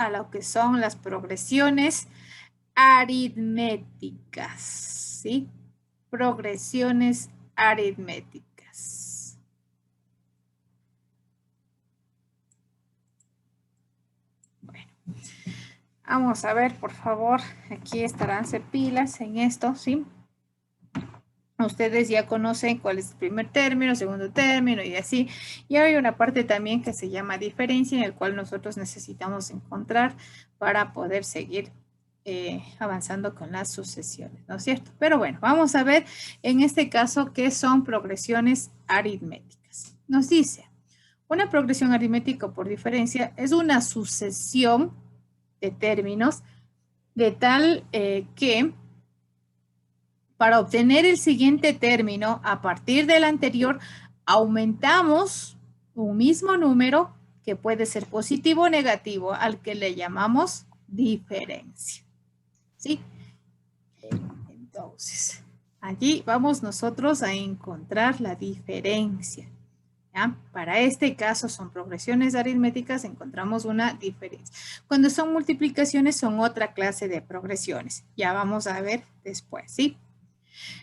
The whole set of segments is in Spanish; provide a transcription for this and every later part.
a lo que son las progresiones aritméticas, ¿sí? Progresiones aritméticas. Bueno, vamos a ver, por favor, aquí estarán pilas en esto, ¿sí? Ustedes ya conocen cuál es el primer término, segundo término y así. Y hay una parte también que se llama diferencia, en el cual nosotros necesitamos encontrar para poder seguir avanzando con las sucesiones, ¿no es cierto? Pero bueno, vamos a ver en este caso qué son progresiones aritméticas. Nos dice, una progresión aritmética por diferencia es una sucesión de términos de tal que para obtener el siguiente término, a partir del anterior, aumentamos un mismo número que puede ser positivo o negativo, al que le llamamos diferencia. ¿Sí? Entonces, allí vamos nosotros a encontrar la diferencia. ¿Ya? Para este caso son progresiones aritméticas, encontramos una diferencia. Cuando son multiplicaciones son otra clase de progresiones. Ya vamos a ver después, ¿sí?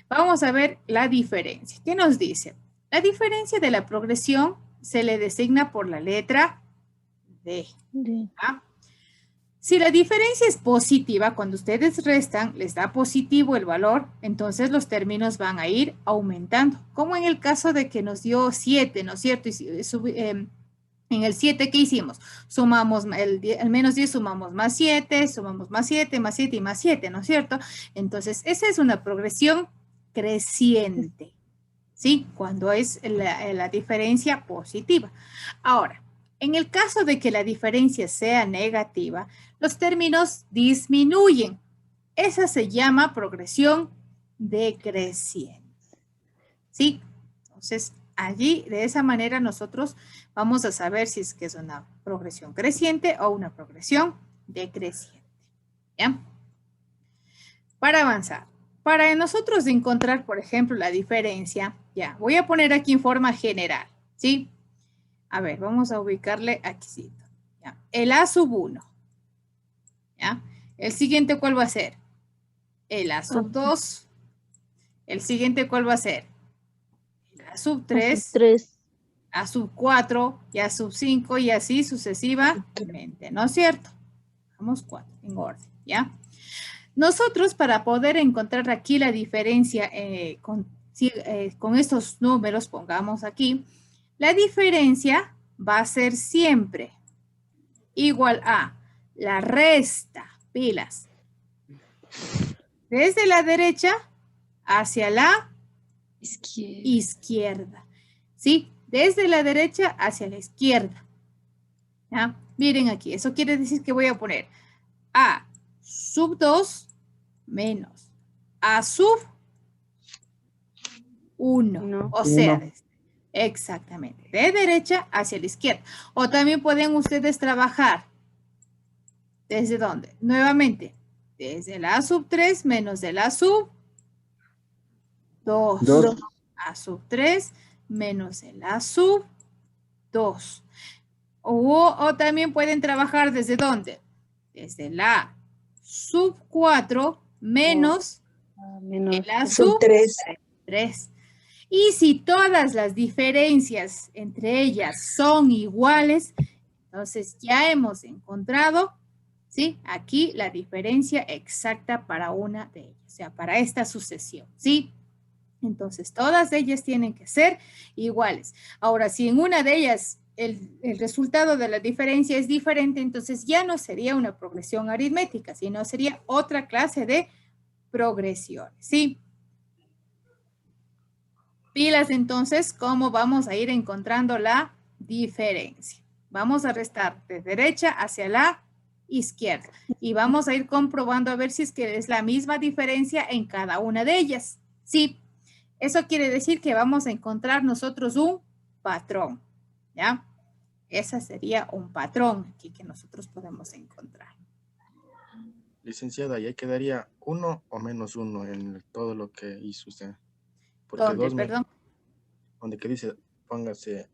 Vamos a ver la diferencia. ¿Qué nos dice? La diferencia de la progresión se le designa por la letra D. ¿Ah? Si la diferencia es positiva, cuando ustedes restan, les da positivo el valor, entonces los términos van a ir aumentando. Como en el caso de que nos dio 7, ¿no es cierto? En el 7, ¿qué hicimos? Sumamos el menos 10, sumamos más 7, sumamos más 7, más 7 y más 7, ¿no es cierto? Entonces, esa es una progresión creciente, ¿sí? Cuando es la diferencia positiva. Ahora, en el caso de que la diferencia sea negativa, los términos disminuyen. Esa se llama progresión decreciente, ¿sí? Entonces, allí, de esa manera, nosotros vamos a saber si es que es una progresión creciente o una progresión decreciente. ¿Ya? Para avanzar, para nosotros encontrar, por ejemplo, la diferencia, ya, voy a poner aquí en forma general, ¿sí? A ver, vamos a ubicarle aquí. ¿Ya? El A sub 1. ¿Ya? El siguiente, ¿cuál va a ser? El A sub 2. El siguiente, ¿cuál va a ser? El A sub 3. A sub 4 y A sub 5 y así sucesivamente, ¿no es cierto? Vamos 4 en orden, ¿ya? Nosotros para poder encontrar aquí la diferencia con estos números, pongamos aquí, la diferencia va a ser siempre igual a la resta, pilas, desde la derecha hacia la izquierda. ¿Sí? Desde la derecha hacia la izquierda. ¿Ya? Miren aquí, eso quiere decir que voy a poner A sub 2 menos A sub 1. O sea, exactamente, de derecha hacia la izquierda. O también pueden ustedes trabajar. ¿Desde dónde? Nuevamente, desde la A sub 3 menos de la sub 2. A sub 3 menos el A sub 2. O también pueden trabajar desde dónde? Desde la sub 4 menos la sub 3. Y si todas las diferencias entre ellas son iguales, entonces ya hemos encontrado, ¿sí? Aquí la diferencia exacta para una de ellas, o sea, para esta sucesión, ¿sí? Entonces, todas ellas tienen que ser iguales. Ahora, si en una de ellas el resultado de la diferencia es diferente, entonces ya no sería una progresión aritmética, sino sería otra clase de progresiones, ¿sí? Pilas, entonces, ¿cómo vamos a ir encontrando la diferencia? Vamos a restar de derecha hacia la izquierda y vamos a ir comprobando a ver si es que es la misma diferencia en cada una de ellas. Sí, eso quiere decir que vamos a encontrar nosotros un patrón, ¿ya? Ese sería un patrón aquí que nosotros podemos encontrar. Licenciada, ¿y ahí quedaría 1 o menos 1 en todo lo que hizo usted? Porque ¿Dónde, perdón? Donde que dice, póngase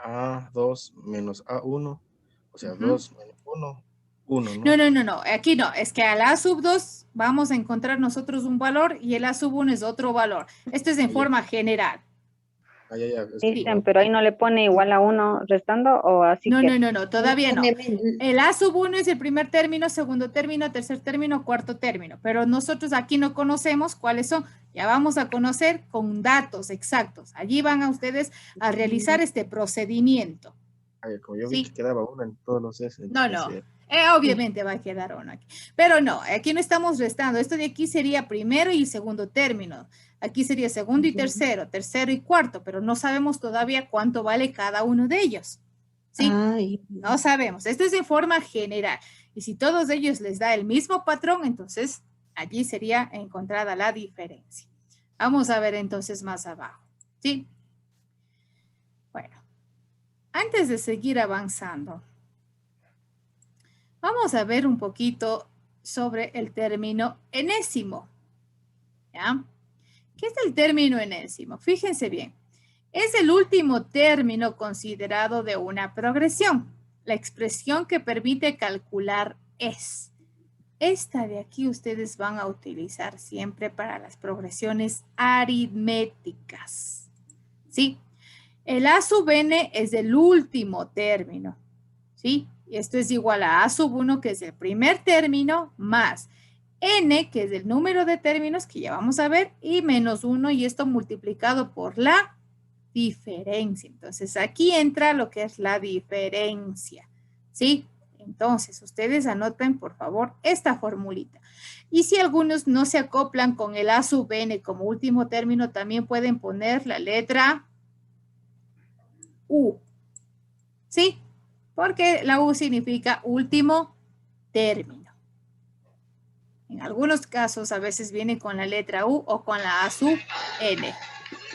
A2 menos A1, o sea, 2 menos 1, 1, ¿no? No. Aquí no. Es que al A sub 2 vamos a encontrar nosotros un valor y el A sub 1 es otro valor. Esto es en forma general. Ya. Es que Dicen, pero ahí no le pone igual a 1 restando o así que. No, todavía no. El A sub 1 es el primer término, segundo término, tercer término, cuarto término, pero nosotros aquí no conocemos cuáles son. Ya vamos a conocer con datos exactos. Allí van a ustedes a realizar este procedimiento. como yo vi que quedaba 1 en todos los S. No. Obviamente va a quedar 1 aquí. Pero no, aquí no estamos restando. Esto de aquí sería primero y segundo término. Aquí sería segundo y tercero, tercero y cuarto, pero no sabemos todavía cuánto vale cada uno de ellos. ¿Sí? No sabemos. Esto es de forma general. Y si todos ellos les da el mismo patrón, entonces allí sería encontrada la diferencia. Vamos a ver entonces más abajo. ¿Sí? Bueno, antes de seguir avanzando, vamos a ver un poquito sobre el término enésimo. ¿Ya? ¿Qué es el término enésimo? Fíjense bien. Es el último término considerado de una progresión. La expresión que permite calcular es. Esta de aquí ustedes van a utilizar siempre para las progresiones aritméticas. ¿Sí? El A sub n es el último término. ¿Sí? Y esto es igual a sub 1, que es el primer término, más n, que es el número de términos que ya vamos a ver, y menos 1, y esto multiplicado por la diferencia. Entonces, aquí entra lo que es la diferencia, ¿sí? Entonces, ustedes anoten, por favor, esta formulita. Y si algunos no se acoplan con el A sub n como último término, también pueden poner la letra U, ¿sí? Porque la U significa último término. En algunos casos, a veces viene con la letra U o con la A sub n.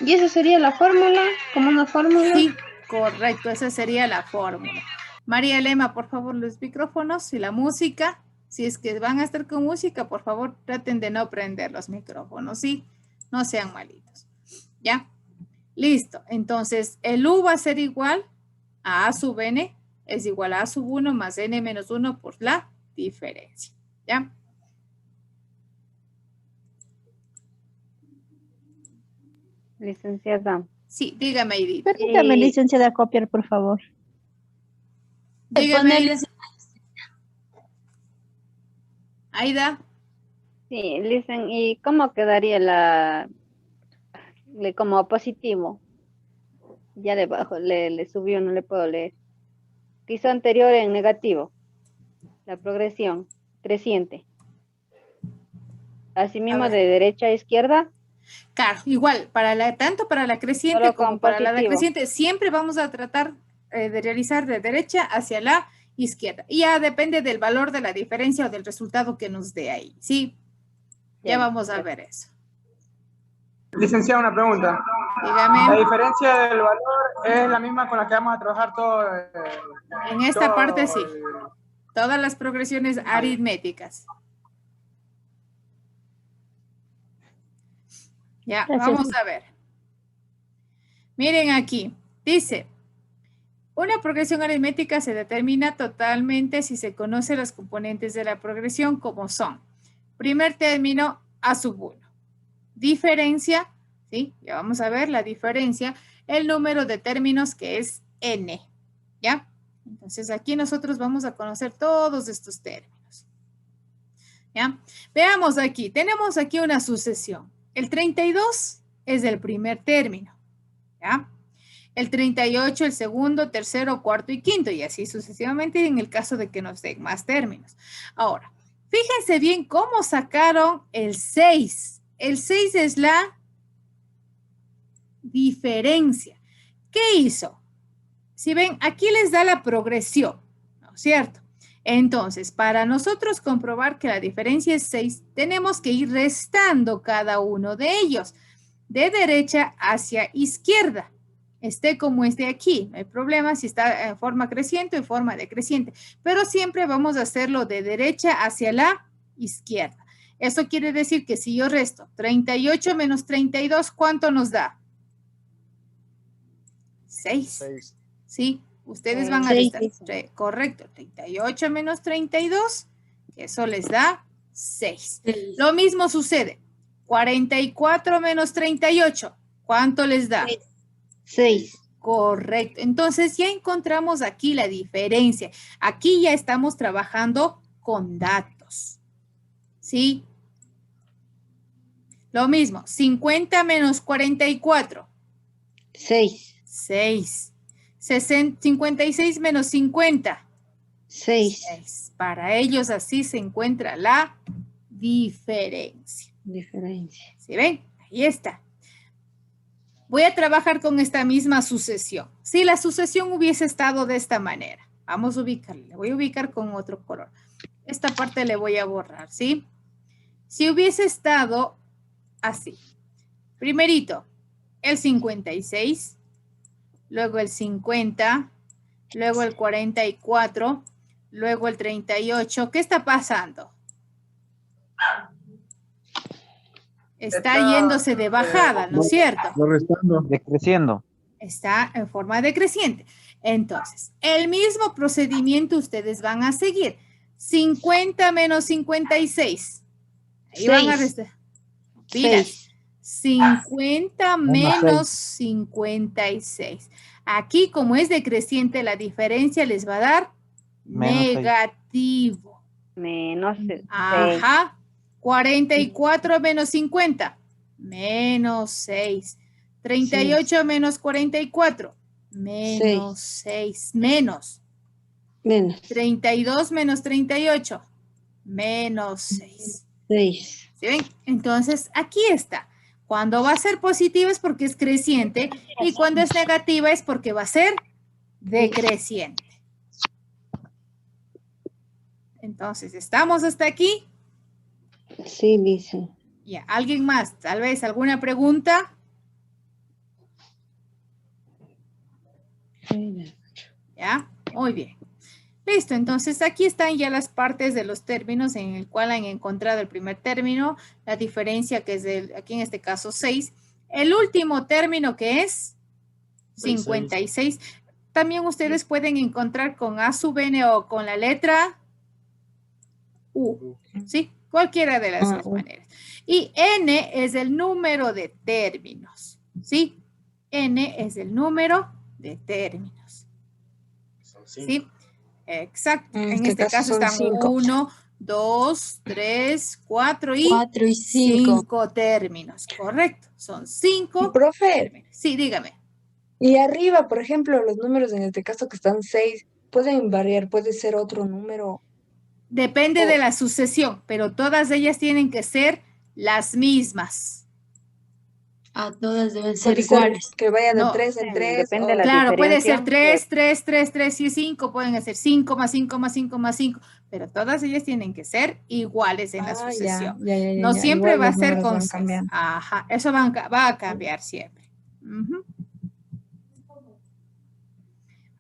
¿Y esa sería la fórmula? ¿Como una fórmula? Sí, correcto, esa sería la fórmula. María Elena, por favor, los micrófonos y la música. Si es que van a estar con música, por favor, traten de no prender los micrófonos, ¿sí? No sean malitos. ¿Ya? Listo. Entonces, el U va a ser igual a sub n, es igual a sub 1 más n menos 1 por la diferencia. ¿Ya? Licenciada. Sí, dígame, Edith. Permítame, licenciada, copiar, por favor. Dígame, Aida. Sí, listen, ¿y cómo quedaría como positivo? Ya debajo le subió, no le puedo leer. Piso anterior en negativo. La progresión creciente. Asimismo de derecha a izquierda. Claro, igual, tanto para la creciente Solo como con para la positivo. decreciente, siempre vamos a tratar de realizar de derecha hacia la izquierda. Y ya depende del valor de la diferencia o del resultado que nos dé ahí, ¿sí? Ya vamos a ver eso. Licenciada, una pregunta. Dígame. La diferencia del valor es la misma con la que vamos a trabajar todo. En esta parte sí. Todas las progresiones aritméticas. Ya, Gracias. vamos a ver. Miren aquí, dice, una progresión aritmética se determina totalmente si se conocen los componentes de la progresión como son. Primer término, A sub 1. Diferencia, ¿sí? Ya vamos a ver la diferencia, el número de términos que es n, ¿ya? Entonces aquí nosotros vamos a conocer todos estos términos, ¿ya? Veamos aquí, tenemos aquí una sucesión. El 32 es el primer término, ¿ya? El 38, el segundo, tercero, cuarto y quinto, y así sucesivamente en el caso de que nos den más términos. Ahora, fíjense bien cómo sacaron el 6. El 6 es la diferencia. ¿Qué hizo? Si ven, aquí les da la progresión, ¿no es cierto? Entonces, para nosotros comprobar que la diferencia es 6, tenemos que ir restando cada uno de ellos, de derecha hacia izquierda. Esté como esté aquí, no hay problema si está en forma creciente o en forma decreciente, pero siempre vamos a hacerlo de derecha hacia la izquierda. Esto quiere decir que si yo resto 38 menos 32, ¿cuánto nos da? 6. 6. ¿Sí? Ustedes van a Seis, restar. Correcto, 38 menos 32, que eso les da 6. Lo mismo sucede. 44 menos 38, ¿cuánto les da? 6. Correcto. Entonces ya encontramos aquí la diferencia. Aquí ya estamos trabajando con datos. ¿Sí? Lo mismo, 50 menos 44. 6. 6. 56 menos 50. 6. 6. Para ellos así se encuentra la diferencia. Diferencia. ¿Sí ven? Ahí está. Voy a trabajar con esta misma sucesión. Si la sucesión hubiese estado de esta manera, vamos a ubicarle. Le voy a ubicar con otro color. Esta parte le voy a borrar, ¿sí? Si hubiese estado así. Primerito, el 56, luego el 50, luego el 44, luego el 38. ¿Qué está pasando? Está yéndose de bajada, ¿no es cierto? Lo restando. Decreciendo. Está en forma decreciente. Entonces, el mismo procedimiento ustedes van a seguir. 50 menos 56. Ahí van a restar. Pilas. 50 menos 56. Aquí, como es decreciente, la diferencia les va a dar negativo. Menos 6. Ajá. 44 menos 50. Menos 6. 38 menos 44. Menos 6. Menos. 32 menos 38. Menos 6. 6. ¿Sí ven? Entonces, aquí está. Cuando va a ser positiva es porque es creciente y cuando es negativa es porque va a ser decreciente. Entonces, ¿estamos hasta aquí? Sí, dice. Ya, ¿alguien más? Tal vez alguna pregunta. Ya, muy bien. Listo, entonces aquí están ya las partes de los términos en el cual han encontrado el primer término, la diferencia que es aquí en este caso 6. El último término que es 56. También ustedes pueden encontrar con A sub n o con la letra U, ¿sí? Cualquiera de las dos maneras. Y n es el número de términos, ¿sí? N es el número de términos. ¿Sí? Exacto. En este caso están 1, 2, 3, 4 y 5 términos. Correcto. Son 5. Profe, términos. Sí, dígame. y arriba, por ejemplo, los números en este caso que están 6, pueden variar, puede ser otro número. Depende de la sucesión, pero todas ellas tienen que ser las mismas. Todas deben ser Puede ser iguales. que vaya de No, 3 en 3. depende de la Claro, puede ser diferencia 3, 3, 3, 3 y 5, pueden ser 5 más 5 más 5 más 5, pero todas ellas tienen que ser iguales en la sucesión. No siempre Igual va a los ser números con van 6. cambiando. Ajá, eso va a cambiar siempre.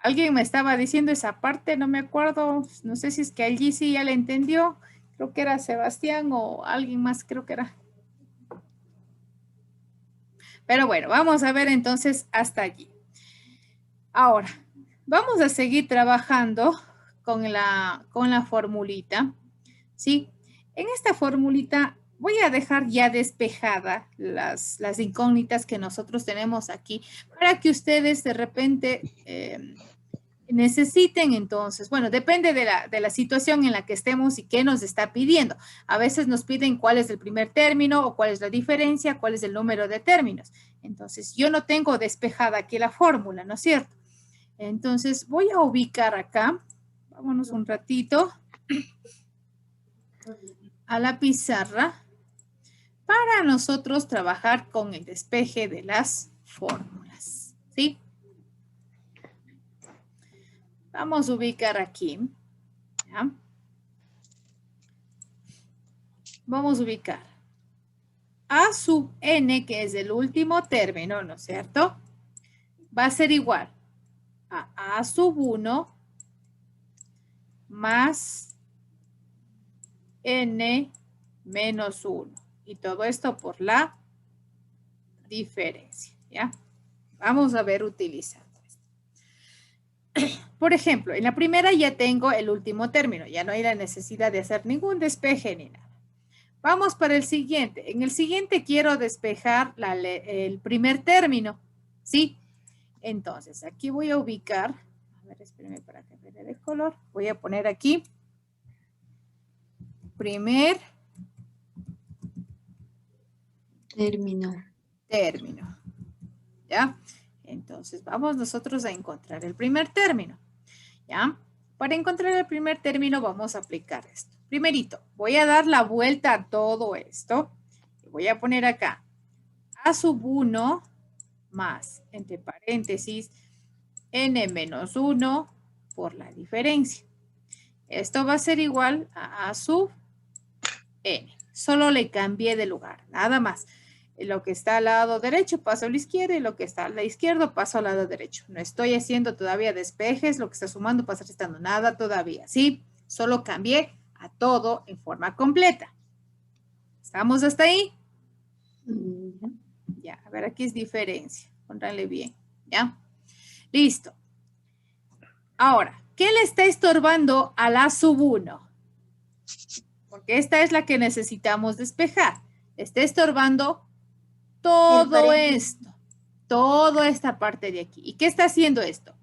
Alguien me estaba diciendo esa parte, no me acuerdo, no sé si es que allí sí ya la entendió, creo que era Sebastián o alguien más, creo que era. Pero bueno, vamos a ver entonces hasta allí. Ahora, vamos a seguir trabajando con la formulita, ¿sí? En esta formulita voy a dejar ya despejada las incógnitas que nosotros tenemos aquí para que ustedes de repente necesiten entonces, bueno, depende de la situación en la que estemos y qué nos está pidiendo. A veces nos piden cuál es el primer término o cuál es la diferencia, cuál es el número de términos. Entonces, yo no tengo despejada aquí la fórmula, ¿no es cierto? Entonces, voy a ubicar acá, vámonos un ratito, a la pizarra para nosotros trabajar con el despeje de las fórmulas, ¿sí? Vamos a ubicar aquí, ¿ya? Vamos a ubicar A sub n, que es el último término, ¿no es cierto? Va a ser igual a A sub 1 más n menos 1. Y todo esto por la diferencia, ¿ya? Vamos a ver utilizando esto. Por ejemplo, en la primera ya tengo el último término, ya no hay la necesidad de hacer ningún despeje ni nada. Vamos para el siguiente. En el siguiente quiero despejar el primer término, ¿sí? Entonces, aquí voy a ubicar, a ver, espérenme para cambiar de color. Voy a poner aquí, primer término, ¿ya? Entonces, vamos nosotros a encontrar el primer término, ¿ya? Para encontrar el primer término vamos a aplicar esto. Primerito, voy a dar la vuelta a todo esto. Y voy a poner acá A sub 1 más, entre paréntesis, n menos 1 por la diferencia. Esto va a ser igual a sub n. Solo le cambié de lugar, nada más. Lo que está al lado derecho paso a la izquierda y lo que está al lado izquierdo paso al lado derecho. No estoy haciendo todavía despejes, lo que está sumando pasa restando, nada todavía, ¿sí? Solo cambié a todo en forma completa. ¿Estamos hasta ahí? Ya, a ver, aquí es diferencia. Pónganle bien, ¿ya? Listo. Ahora, ¿qué le está estorbando a la sub 1? Porque esta es la que necesitamos despejar. Está estorbando todo esto. Toda esta parte de aquí. ¿Y qué está haciendo esto?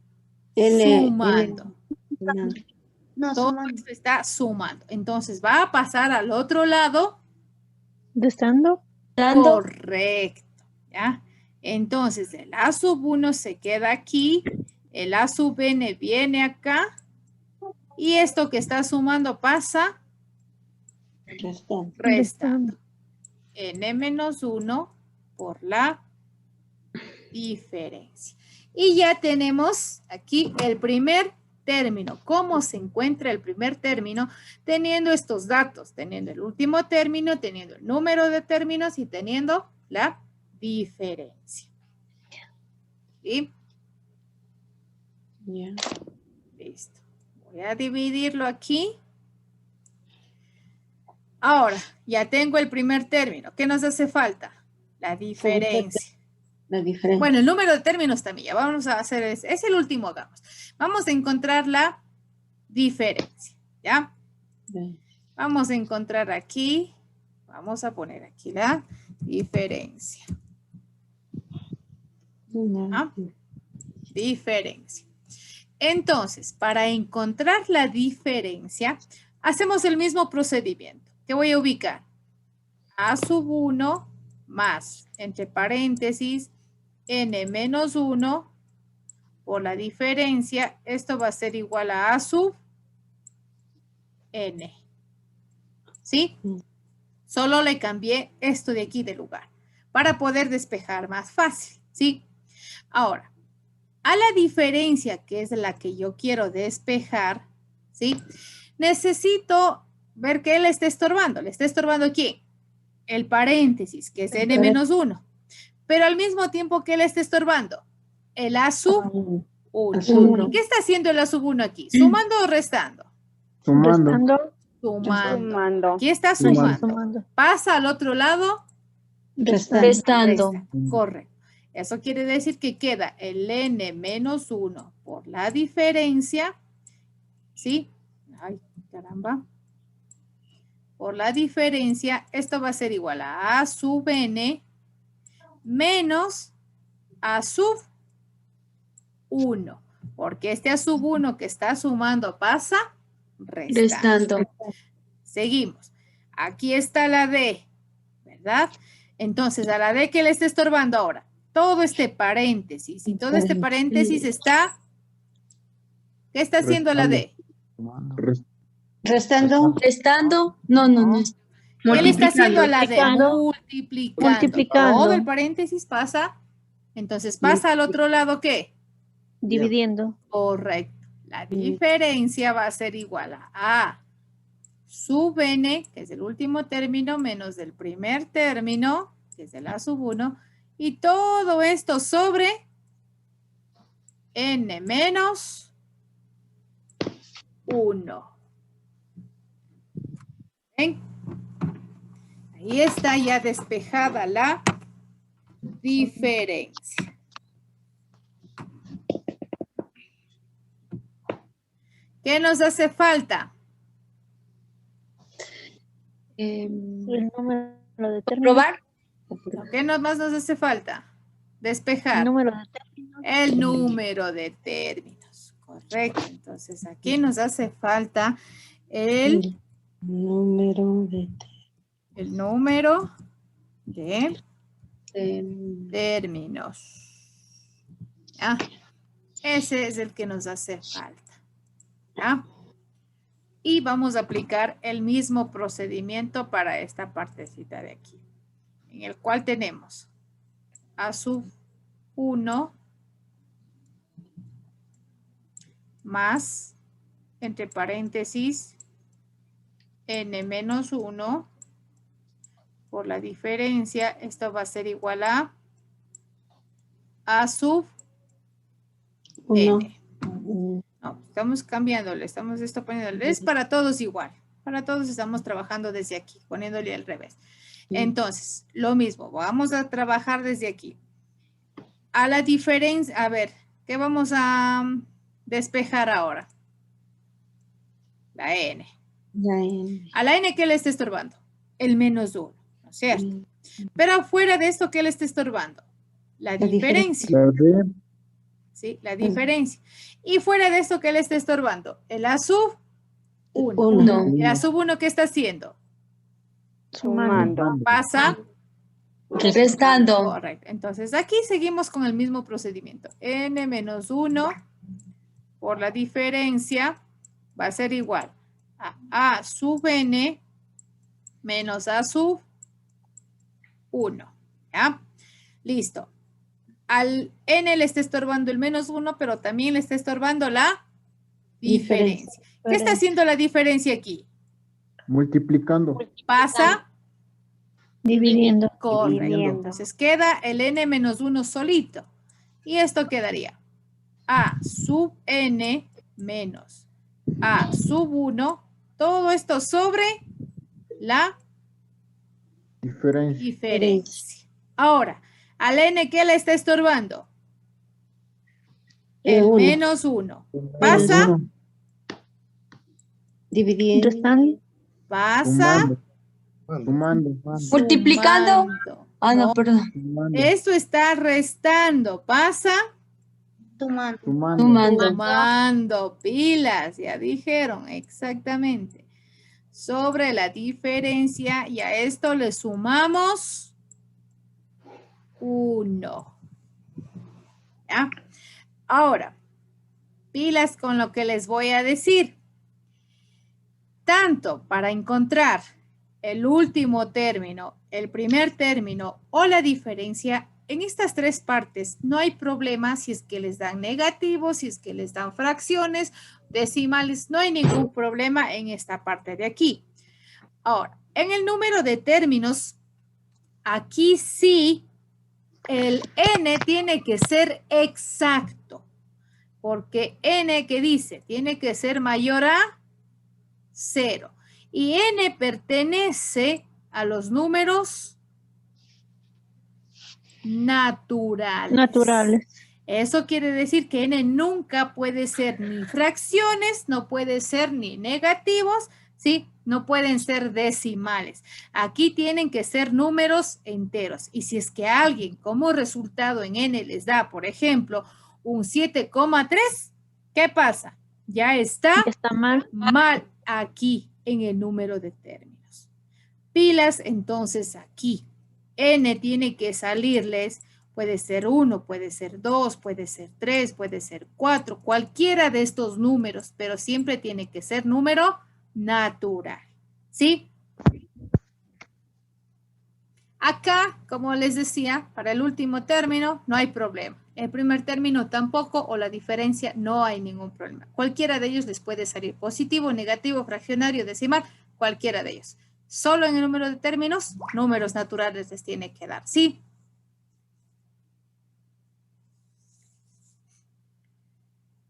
Sumando. Todo esto está sumando. Entonces va a pasar al otro lado. ¿Restando? Correcto. ¿Ya? Entonces el A sub 1 se queda aquí. El A sub n viene acá. Y esto que está sumando pasa restando. N menos 1 por la diferencia. Y ya tenemos aquí el primer término. ¿Cómo se encuentra el primer término? Teniendo estos datos, teniendo el último término, teniendo el número de términos y teniendo la diferencia. ¿Sí? Listo. Voy a dividirlo aquí. Ahora, ya tengo el primer término. ¿Qué nos hace falta? La diferencia. Bueno, el número de términos también. Ya vamos a hacer, es el último, hagamos. Vamos a encontrar la diferencia, ¿ya? Vamos a encontrar aquí, vamos a poner aquí la diferencia. ¿Ah? Diferencia. Entonces, para encontrar la diferencia, hacemos el mismo procedimiento. ¿Qué voy a ubicar? A sub 1 más, entre paréntesis, n menos 1 por la diferencia. Esto va a ser igual a sub n. ¿Sí? Solo le cambié esto de aquí de lugar para poder despejar más fácil. ¿Sí? Ahora, a la diferencia, que es la que yo quiero despejar, ¿sí? Necesito ver qué le está estorbando. ¿Le está estorbando aquí? El paréntesis, que es n menos 1. Pero al mismo tiempo, ¿qué le está estorbando? El A sub 1. ¿Qué está haciendo el A sub 1 aquí? ¿Sumando o restando? Restando. Sumando. Aquí está sumando. Pasa al otro lado. Restando. Correcto. Eso quiere decir que queda el n menos 1 por la diferencia. ¿Sí? Ay, caramba. Por la diferencia, esto va a ser igual a A sub n menos A sub 1. Porque este A sub 1 que está sumando pasa restando. Seguimos. Aquí está la D, ¿verdad? Entonces, a la D, ¿qué le está estorbando ahora? Todo este paréntesis. Y todo este paréntesis está... ¿Qué está haciendo la D? Restando. No. ¿Qué le está haciendo a la D? Multiplicando. Multiplicando. Todo el paréntesis pasa. Entonces, pasa al otro lado, ¿qué? Dividiendo. Correcto. La diferencia va a ser igual a A sub n, que es el último término, menos del primer término, que es el A sub 1, y todo esto sobre n menos 1. ¿Ven? Ahí está ya despejada la diferencia. ¿Qué nos hace falta? El número de términos. ¿Probar? ¿Qué más nos hace falta? El Despejar. número de términos. El número de términos. Correcto. Entonces, aquí nos hace falta el Número de términos. ¿Ya? Ese es el que nos hace falta. ¿Ya? Y vamos a aplicar el mismo procedimiento para esta partecita de aquí, en el cual tenemos A sub 1 más, entre paréntesis, n menos 1 por la diferencia. Esto va a ser igual a sub n. No, estamos cambiándole, estamos poniéndole. Es para todos igual. Para todos estamos trabajando desde aquí, poniéndole al revés. Entonces, lo mismo, vamos a trabajar desde aquí. A la diferencia, a ver, ¿qué vamos a despejar ahora? La n. A la n, ¿qué le está estorbando? El menos 1, ¿no es cierto? Pero fuera de esto, ¿qué le está estorbando? La diferencia. ¿Sí? La diferencia. Y fuera de esto, ¿qué le está estorbando? El A sub 1. El A sub 1, ¿qué está haciendo? Sumando. Pasa. Restando. Correcto. Entonces, aquí seguimos con el mismo procedimiento. N menos 1 por la diferencia va a ser igual a A sub n menos A sub 1. ¿Ya? Listo. Al n le está estorbando el menos 1, pero también le está estorbando la diferencia. ¿Qué está haciendo la diferencia aquí? Multiplicando. Pasa Dividiendo. correcto. Entonces queda el n menos 1 solito. Y esto quedaría A sub n menos A sub 1. Todo esto sobre la diferencia. Ahora, al n, ¿qué le está estorbando? El menos 1. Pasa. Dividiendo. Restando. Pasa. Sumando. Multiplicando. Ah, no, perdón. Esto está restando. Pasa. Sumando. Pilas. Ya dijeron. Exactamente. Sobre la diferencia. Y a esto le sumamos 1. ¿Ya? Ahora, pilas con lo que les voy a decir. Tanto para encontrar el último término, el primer término o la diferencia, en estas tres partes no hay problema si es que les dan negativos, si es que les dan fracciones, decimales, no hay ningún problema en esta parte de aquí. Ahora, en el número de términos, aquí sí, el n tiene que ser exacto, porque n, ¿qué dice? Tiene que ser mayor a 0. Y n pertenece a los números naturales. Eso quiere decir que n nunca puede ser ni fracciones, no puede ser ni negativos, ¿sí? No pueden ser decimales. Aquí tienen que ser números enteros. Y si es que alguien como resultado en n les da, por ejemplo, un 7,3, ¿qué pasa? Ya está mal aquí en el número de términos. Pilas, entonces aquí. N tiene que salirles, puede ser 1, puede ser 2, puede ser 3, puede ser 4, cualquiera de estos números, pero siempre tiene que ser número natural. ¿Sí? Acá, como les decía, para el último término no hay problema. El primer término tampoco, o la diferencia, no hay ningún problema. Cualquiera de ellos les puede salir positivo, negativo, fraccionario, decimal, cualquiera de ellos. Solo en el número de términos, números naturales les tiene que dar. ¿Sí?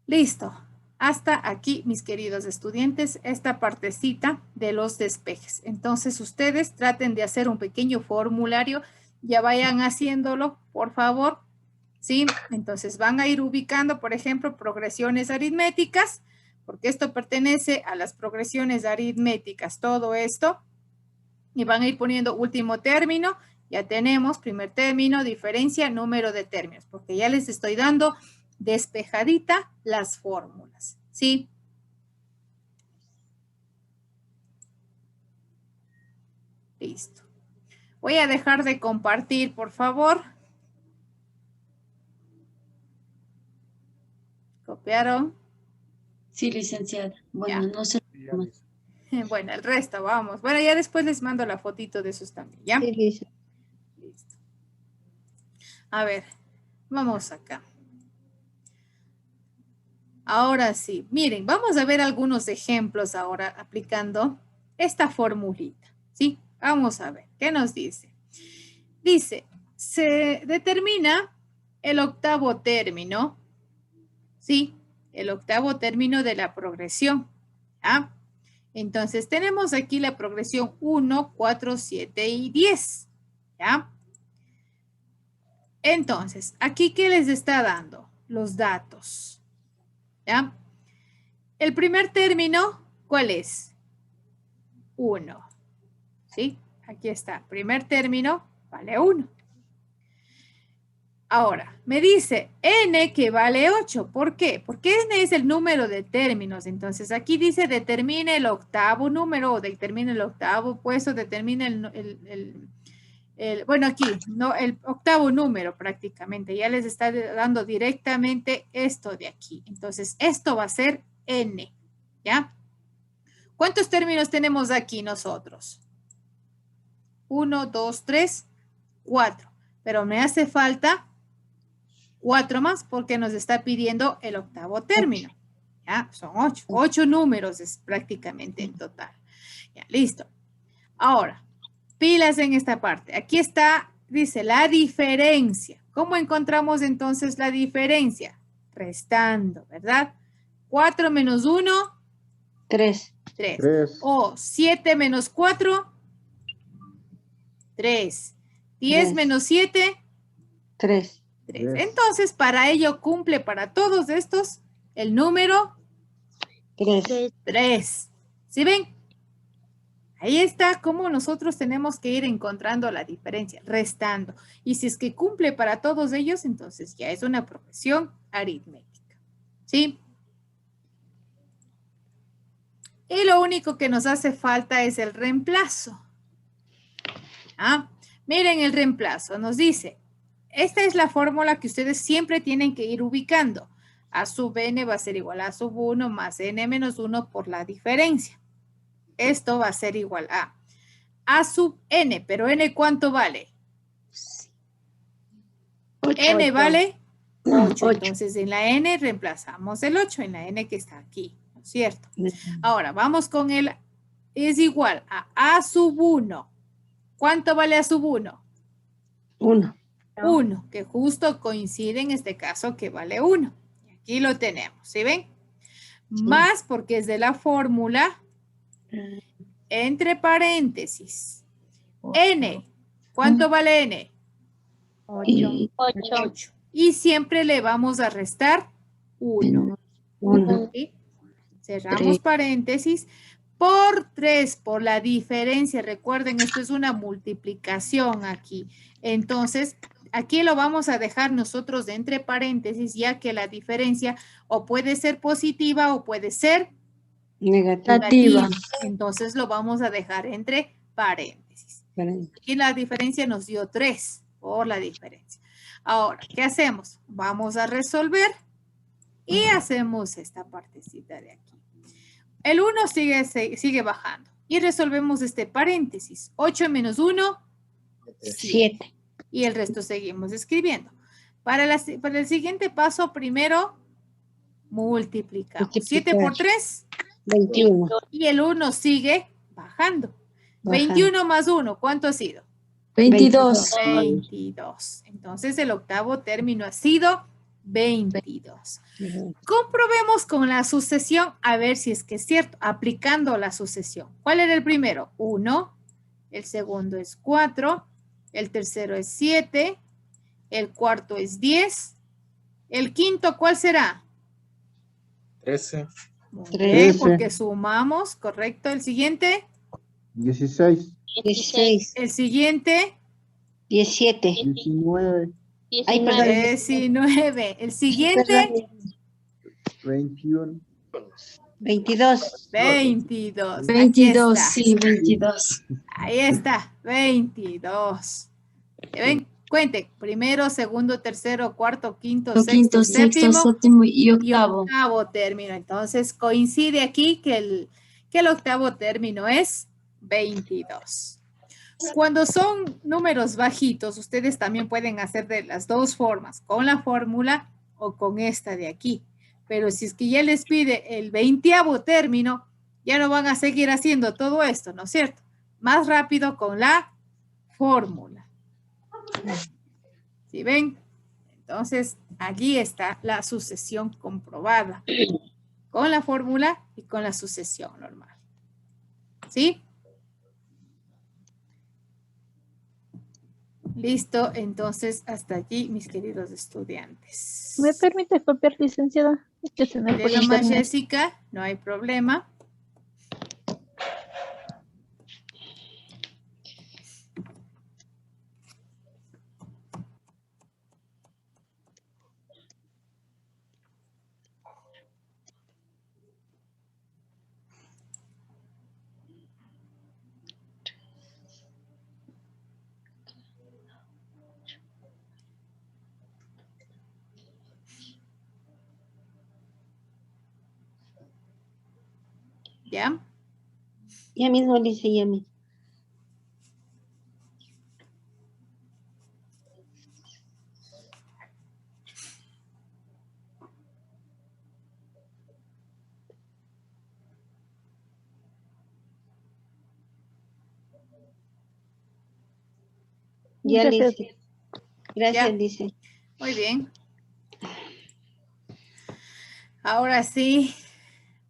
Listo. Hasta aquí, mis queridos estudiantes, esta partecita de los despejes. Entonces, ustedes traten de hacer un pequeño formulario. Ya vayan haciéndolo, por favor. ¿Sí? Entonces, van a ir ubicando, por ejemplo, progresiones aritméticas. porque esto pertenece a las progresiones aritméticas, todo esto, y van a ir poniendo último término, ya tenemos primer término, diferencia, número de términos, porque ya les estoy dando despejadita las fórmulas, ¿sí? Listo. Voy a dejar de compartir, por favor. ¿Copiaron? Sí, licenciada. Bueno, no sé. Bueno, el resto, vamos. Bueno, ya después les mando la fotito de esos también, ¿ya? Sí, listo. Listo. A ver, vamos acá. Ahora sí, miren, vamos a ver algunos ejemplos ahora aplicando esta formulita, ¿sí? Vamos a ver, ¿qué nos dice? Dice, se determina el octavo término, ¿sí? El octavo término de la progresión, ¿ya? Entonces, tenemos aquí la progresión 1, 4, 7 y 10, ¿ya? Entonces, aquí, ¿qué les está dando? Los datos, ¿ya? El primer término, ¿cuál es? 1, ¿sí? Aquí está, primer término, vale 1. Ahora, me dice n que vale 8. ¿Por qué? Porque n es el número de términos. Entonces, aquí dice determine el octavo número o determine el octavo puesto, determine bueno, aquí, no, el octavo número prácticamente. Ya les está dando directamente esto de aquí. Entonces, esto va a ser n, ¿ya? ¿Cuántos términos tenemos aquí nosotros? 1, 2, 3, 4. Pero me hace falta 4 más porque nos está pidiendo el octavo término. ¿Ya? Son 8. 8 números es prácticamente en total. Ya, listo. Ahora, pilas en esta parte. Aquí está, dice la diferencia. ¿Cómo encontramos entonces la diferencia? Restando, ¿verdad? 4 menos 1. 3. 3. O 7 menos 4. 3. 10 menos 7. 3. 3. Entonces, para ello cumple para todos estos el número 3. ¿Sí ven? Ahí está cómo nosotros tenemos que ir encontrando la diferencia, restando. Y si es que cumple para todos ellos, entonces ya es una progresión aritmética. ¿Sí? Y lo único que nos hace falta es el reemplazo. ¿Ah? Miren el reemplazo, nos dice, esta es la fórmula que ustedes siempre tienen que ir ubicando. A sub n va a ser igual a sub 1 más n menos 1 por la diferencia. Esto va a ser igual a sub n, pero n ¿cuánto vale? 8. N vale 8. Entonces en la n reemplazamos el 8 en la n que está aquí, ¿no es cierto? Ahora vamos con el, es igual a sub 1. ¿Cuánto vale a sub 1? 1. 1, que justo coincide en este caso que vale 1. Aquí lo tenemos, ¿sí ven? Más porque es de la fórmula, entre paréntesis, n. ¿Cuánto vale n? 8. Y siempre le vamos a restar 1. 1. ¿Sí? Cerramos paréntesis. Por 3, por la diferencia. Recuerden, esto es una multiplicación aquí. Entonces, aquí lo vamos a dejar nosotros de entre paréntesis, ya que la diferencia o puede ser positiva o puede ser negativa. Entonces, lo vamos a dejar entre paréntesis. Aquí la diferencia nos dio 3 por la diferencia. Ahora, ¿qué hacemos? Vamos a resolver y hacemos esta partecita de aquí. El 1 sigue bajando. Y resolvemos este paréntesis. 8 menos 1, 7. Y el resto seguimos escribiendo. Para el siguiente paso, primero multiplicamos. 7 por 3, 21. Y el 1 sigue bajando. 21 más 1, ¿cuánto ha sido? 22. 22. Entonces, el octavo término ha sido 22. Comprobemos con la sucesión a ver si es que es cierto, aplicando la sucesión. ¿Cuál era el primero? 1, el segundo es 4, el tercero es 7, el cuarto es 10, el quinto, ¿cuál será? 13. Muy 13. bien, porque sumamos, correcto. El siguiente. 16. 16. El siguiente. 17. 19. Ay, perdón. 19. El siguiente. 21. 22. 22. Aquí 22, está. sí, 22. Ahí está. 22. ¿Ven? Cuente. Primero, segundo, tercero, cuarto, quinto, Quinto, sexto, sexto, séptimo séptimo y y octavo. octavo término. Entonces, coincide aquí que el octavo término es 22. Cuando son números bajitos, ustedes también pueden hacer de las dos formas, con la fórmula o con esta de aquí. Pero si es que ya les pide el 20avo término, ya no van a seguir haciendo todo esto, ¿no es cierto? Más rápido con la fórmula. ¿Sí ven? Entonces, allí está la sucesión comprobada, con la fórmula y con la sucesión normal. ¿Sí? Listo, entonces hasta allí, mis queridos estudiantes. ¿Me permite copiar, licenciada? Es que se me fue De el nomás, internet. Jessica, no hay problema. ¿Ya? Ya mismo dice Yami. Ya Gracias. dice. Gracias, Ya. dice. Muy bien. Ahora sí,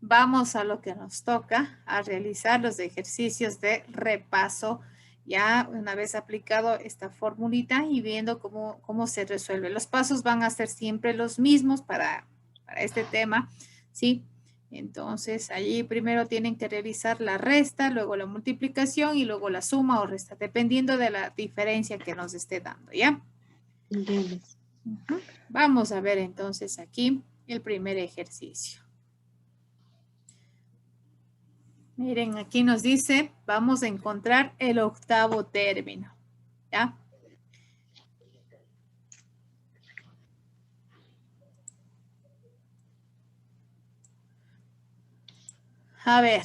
vamos a lo que nos toca, a realizar los ejercicios de repaso, ya una vez aplicado esta formulita y viendo cómo se resuelve. Los pasos van a ser siempre los mismos para este tema, ¿sí? Entonces, allí primero tienen que realizar la resta, luego la multiplicación y luego la suma o resta, dependiendo de la diferencia que nos esté dando, ¿ya? Entiendes. Vamos a ver entonces aquí el primer ejercicio. Miren, aquí nos dice, vamos a encontrar el octavo término, ¿ya? A ver.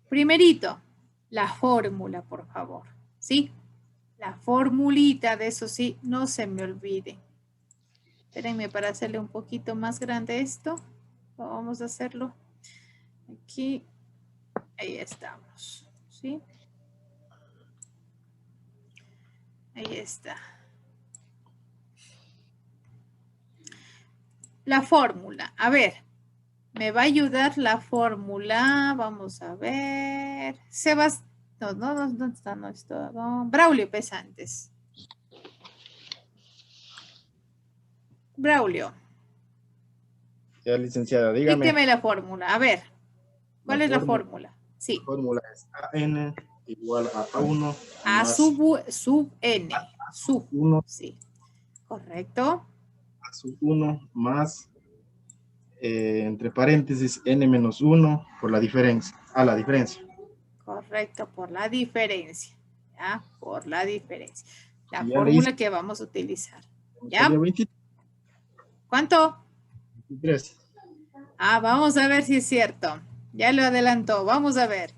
Primerito, la fórmula, por favor, ¿sí? La formulita, de eso sí, no se me olvide. Espérenme para hacerle un poquito más grande esto. Vamos a hacerlo aquí. Ahí estamos, ¿sí? Ahí está. La fórmula, a ver, me va a ayudar la fórmula, vamos a ver. Sebas, no está, no está, no. Braulio Pesantes. Braulio. Ya, licenciada, dígame. Dígame la fórmula, a ver. ¿Cuál La es la fórmula. fórmula? Sí. La fórmula es AN igual a A1 A más sub N. Sub. 1 Sí. Correcto. a sub 1 más, entre paréntesis, N menos 1 por la diferencia. A la diferencia. Correcto, por la diferencia. ¿Ya? Por la diferencia. La Y ya le fórmula hice. que vamos a utilizar. ¿Ya? Sería 23. ¿Cuánto? Ah, vamos a ver si es cierto. Ya lo adelantó. Vamos a ver.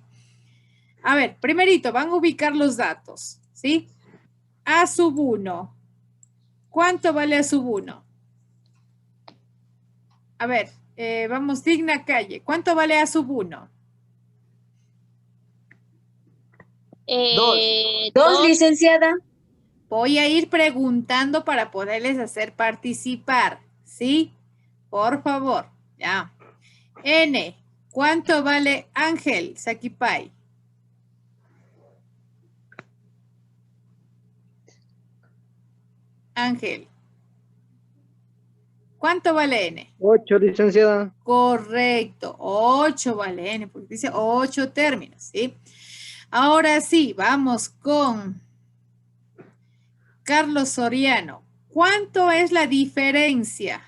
A ver, primerito, van a ubicar los datos. ¿Sí? A sub 1. ¿Cuánto vale A sub 1? A ver, vamos, Digna Calle. ¿Cuánto vale A sub 1? Dos, licenciada. Voy a ir preguntando para poderles hacer participar. ¿Sí? Por favor. Ya. N. ¿Cuánto vale Ángel Saquipay? Ángel. ¿Cuánto vale n? 8, licenciada. Correcto, 8 vale n, porque dice 8 términos, ¿sí? Ahora sí, vamos con Carlos Soriano. ¿Cuánto es la diferencia?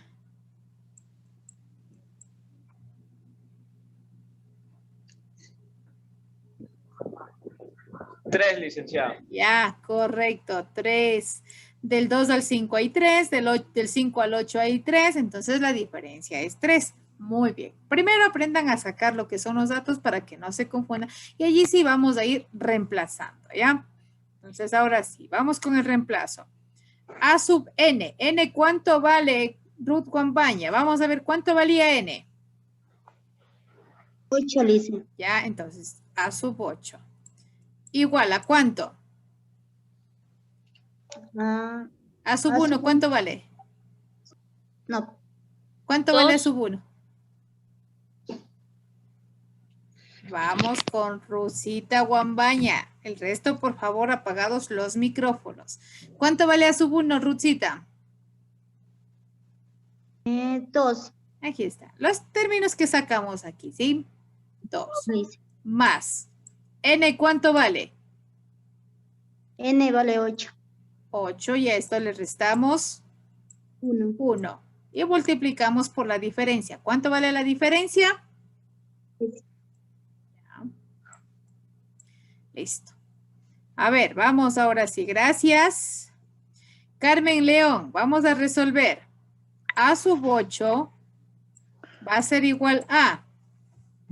Tres, licenciado. Ya, correcto, 3. Del 2 al 5 hay 3, del 5 al 8 hay 3, entonces la diferencia es 3. Muy bien. Primero aprendan a sacar lo que son los datos para que no se confundan. Y allí sí vamos a ir reemplazando, ¿ya? Entonces ahora sí, vamos con el reemplazo. A sub n. N, ¿cuánto vale Ruth Guambaña? Vamos a ver cuánto valía n. 8, licenciada. Ya, entonces, a sub 8. Igual, ¿a cuánto? Ah, A sub A 1, sub ¿cuánto vale? no, ¿Cuánto vale a sub 1? Vamos con Rusita Guambaña. El resto, por favor, apagados los micrófonos. ¿Cuánto vale a sub 1, Rusita? 2, Aquí está. Los términos que sacamos aquí, ¿sí? 2. licenciada. Más. N, ¿cuánto vale? N vale 8, 8 y a esto le restamos 1. 1. Y multiplicamos por la diferencia. ¿Cuánto vale la diferencia? Ya. Listo. A ver, vamos ahora sí. Gracias. Carmen León, vamos a resolver. A sub 8 va a ser igual a.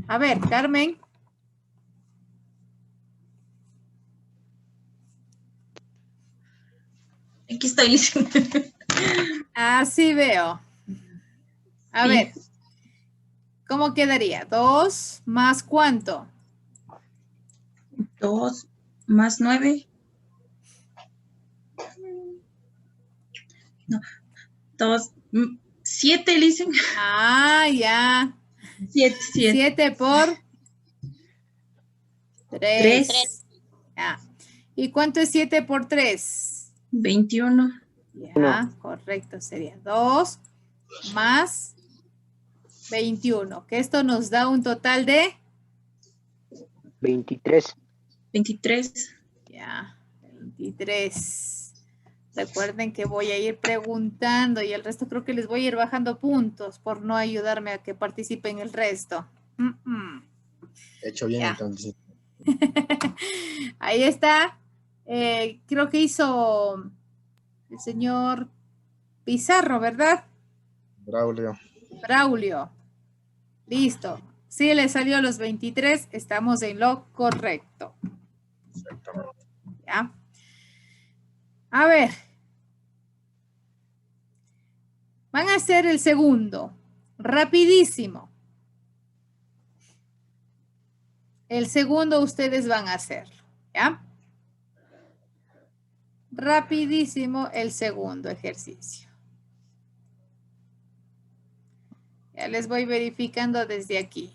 A ver, Carmen. Aquí estoy, licenciada. Así veo. A Sí. ver. ¿Cómo quedaría? 2 más ¿cuánto? 2 más 9. No, 2, 7, licenciada. Ah, ya. 7, 7. 7 por 3. 3, Ya. ¿Y cuánto es 7 por 3? 21. Ya, correcto. Sería 2 más 21. Que esto nos da un total de 23. 23. ya, 23. Recuerden que voy a ir preguntando y el resto creo que les voy a ir bajando puntos por no ayudarme a que participen el resto. Hecho bien Ya. entonces. Ahí está. Creo que hizo el señor Pizarro, ¿verdad? Braulio. Braulio. Listo. Si le salió los 23, estamos en lo correcto. Exactamente. ¿Ya? A ver. Van a hacer el segundo. Rapidísimo. El segundo ustedes van a hacerlo. ¿Ya? Rapidísimo el segundo ejercicio. Ya les voy verificando desde aquí.